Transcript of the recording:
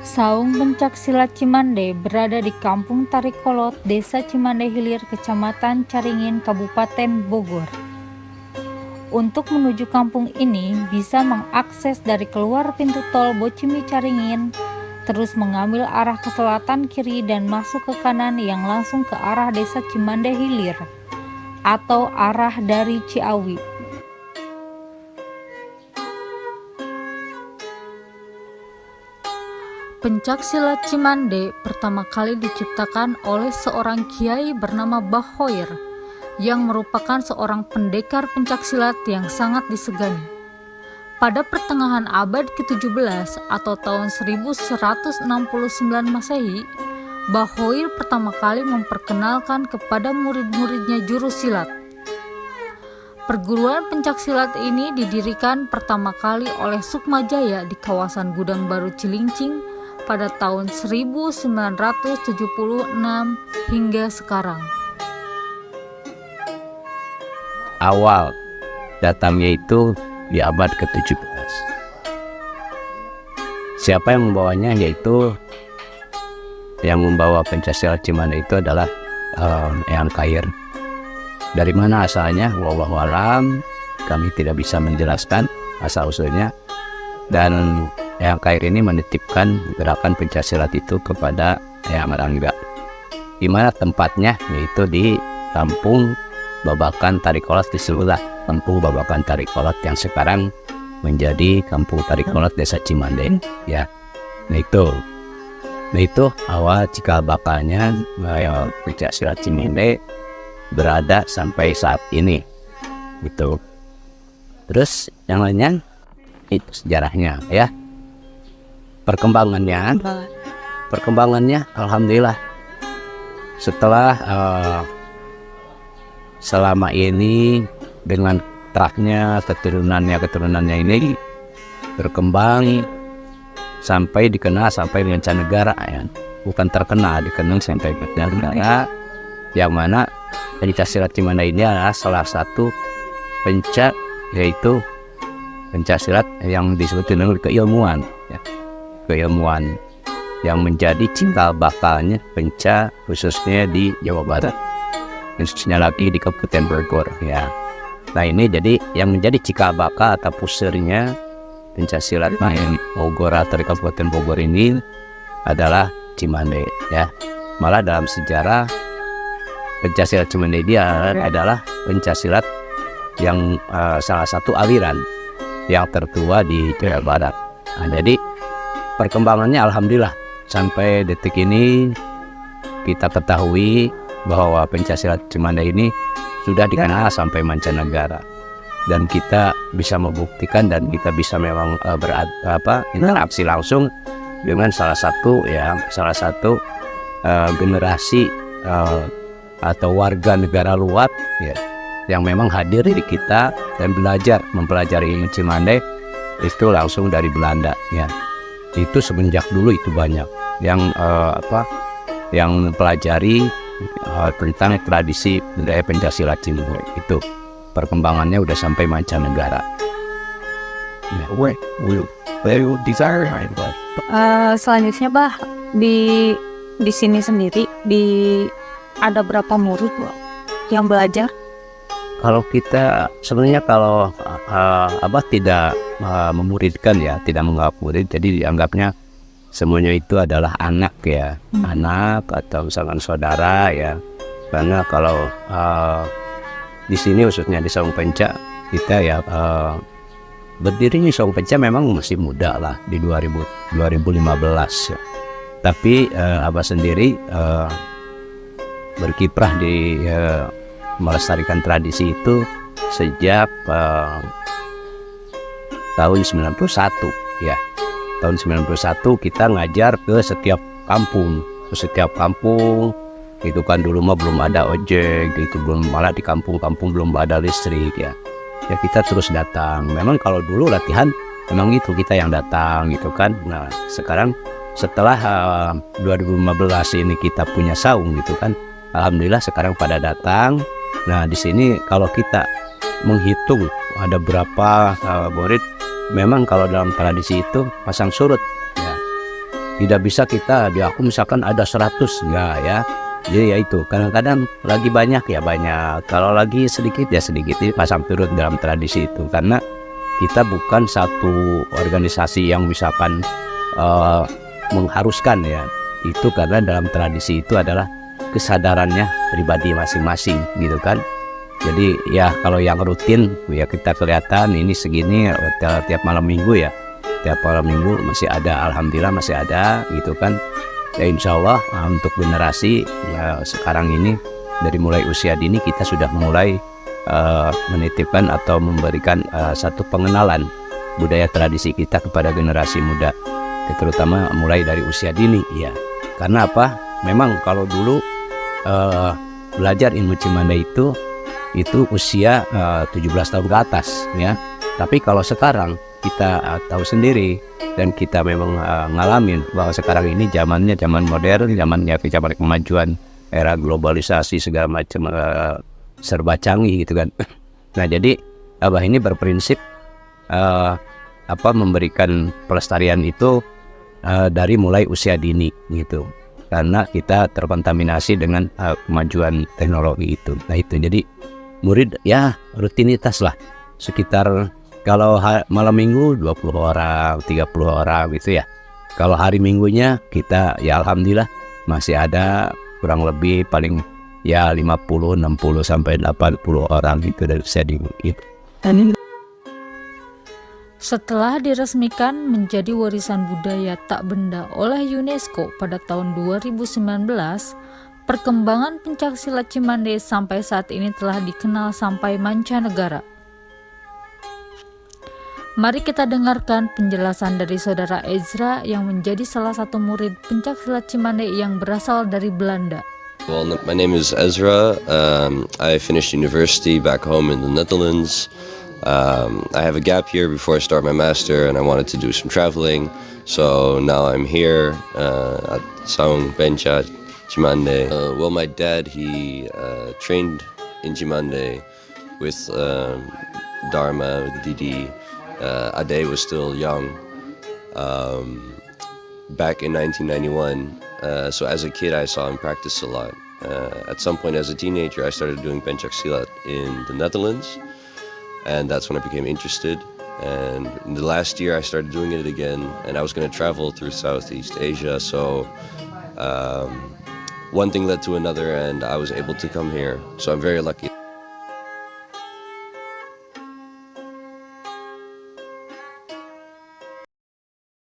Saung Pencaksilat Cimande berada di Kampung Tarikolot, Desa Cimande Hilir, Kecamatan Caringin, Kabupaten Bogor. Untuk menuju kampung ini bisa mengakses dari keluar pintu tol Bocimi Caringin, terus mengambil arah ke selatan kiri dan masuk ke kanan yang langsung ke arah Desa Cimande Hilir atau arah dari Ciawi. Pencaksilat Cimande pertama kali diciptakan oleh seorang kiai bernama Bahoir yang merupakan seorang pendekar pencaksilat yang sangat disegani. Pada pertengahan abad ke-17 atau tahun 1169 Masehi, Bahoir pertama kali memperkenalkan kepada murid-muridnya jurus silat. Perguruan pencaksilat ini didirikan pertama kali oleh Sukmajaya di kawasan Gudang Baru Cilincing pada tahun 1976 hingga sekarang. Awal datangnya itu di abad ke-17. Siapa yang membawanya? Yaitu yang membawa Pencaksilat Cimande itu adalah Eyang Kair. Dari mana asalnya? Wallahu a'lam, kami tidak bisa menjelaskan asal-usulnya. Dan Eyang Kair ini menitipkan gerakan pencaksilat itu kepada Eyang Rangga, di mana tempatnya yaitu di Kampung Babakan Tarikolot, di sebelah Kampung Babakan Tarikolot yang sekarang menjadi Kampung Tarikolot Desa Cimande. Ya, nah itu awal cikal bakalnya pencaksilat Cimande berada sampai saat ini. Gitu. Terus yang lainnya itu sejarahnya ya. Perkembangannya alhamdulillah setelah selama ini dengan terahnya keturunannya ini berkembang sampai dikenal sampai mancanegara ya. Bukan terkenal, dikenal sampai mancanegara, yang mana Pencaksilat Cimande ini adalah salah satu yaitu pencaksilat yang disebut dengan keilmuan ya. Keilmuan yang menjadi cikal bakalnya khususnya di Jawa Barat, khususnya lagi di Kabupaten Bogor ya. Nah ini jadi yang menjadi cikal bakal atau pusernya pencaksilat Bogor atau di Kabupaten Bogor ini adalah Cimande ya. Malah dalam sejarah pencaksilat Cimande ini adalah pencaksilat yang salah satu aliran yang tertua di Jawa Barat. Nah, jadi perkembangannya alhamdulillah sampai detik ini kita ketahui bahwa pencaksilat Cimande ini sudah dikenal sampai mancanegara, dan kita bisa membuktikan dan kita bisa memang interaksi langsung dengan salah satu generasi atau warga negara luar ya, yang memang hadir di kita dan mempelajari ilmu Cimande itu langsung dari Belanda ya. Itu semenjak dulu itu banyak yang yang mempelajari tentang tradisi budaya pencaksilat Cimande. Itu perkembangannya udah sampai mancanegara ya. Selanjutnya di sini sendiri ada berapa murid yang belajar? Kalau kita sebenarnya tidak memuridkan ya, tidak menganggap murid, jadi dianggapnya semuanya itu adalah anak ya, anak atau misalkan saudara ya. Karena kalau di sini khususnya di Saung Penca kita ya berdirinya Saung Penca memang masih muda lah, di 2015 ya. Tapi Abah sendiri berkiprah di melestarikan tradisi itu sejak tahun 91 ya. Tahun 91 kita ngajar ke setiap kampung. Itu kan dulu mah belum ada ojek gitu, malah di kampung-kampung belum ada listrik ya. Ya kita terus datang. Memang kalau dulu latihan memang itu kita yang datang gitu kan. Nah, sekarang setelah 2015 ini kita punya saung gitu kan. Alhamdulillah sekarang pada datang. Nah di sini kalau kita menghitung ada berapa murid, memang kalau dalam tradisi itu pasang surut ya. Tidak bisa kita di aku misalkan ada 100, enggak ya. Jadi ya itu, kadang-kadang lagi banyak ya banyak, kalau lagi sedikit ya sedikit, ini pasang surut dalam tradisi itu. Karena kita bukan satu organisasi yang misalkan mengharuskan ya. Itu karena dalam tradisi itu adalah kesadarannya pribadi masing-masing gitu kan. Jadi ya kalau yang rutin ya kita kelihatan ini segini tiap malam minggu ya. Tiap malam minggu masih ada, alhamdulillah masih ada gitu kan. Ya insya Allah untuk generasi ya sekarang ini dari mulai usia dini kita sudah mulai menitipkan atau memberikan satu pengenalan budaya tradisi kita kepada generasi muda, terutama mulai dari usia dini ya. Karena apa? Memang kalau dulu belajar ilmu Cimande itu usia 17 tahun ke atas ya. Tapi kalau sekarang kita tahu sendiri dan kita memang ngalamin bahwa sekarang ini zamannya zaman modern, zamannya kemajuan, era globalisasi segala macam serba canggih gitu kan. Nah jadi Abah ini berprinsip memberikan pelestarian itu dari mulai usia dini gitu. Karena kita terkontaminasi dengan kemajuan teknologi itu. Nah itu jadi murid ya rutinitas lah, sekitar kalau malam minggu 20 orang 30 orang gitu ya. Kalau hari minggunya kita ya alhamdulillah masih ada kurang lebih paling ya 50, 60 sampai 80 orang gitu dari usia dini gitu. Setelah diresmikan menjadi warisan budaya tak benda oleh UNESCO pada tahun 2019, perkembangan pencaksilat Cimande sampai saat ini telah dikenal sampai mancanegara. Mari kita dengarkan penjelasan dari Saudara Ezra yang menjadi salah satu murid pencaksilat Cimande yang berasal dari Belanda. Well, my name is Ezra. I finished university back home in the Netherlands. I have a gap year before I start my master, and I wanted to do some traveling. So now I'm here at Saung Penca Cimande. Well, my dad, he trained in Cimande with Dharma, with Didi. Ade was still young back in 1991. So as a kid, I saw him practice a lot. At some point as a teenager, I started doing pencaksilat in the Netherlands, and that's when I became interested. And in the last year, I started doing it again, and I was going to travel through Southeast Asia. So one thing led to another, and I was able to come here. So I'm very lucky.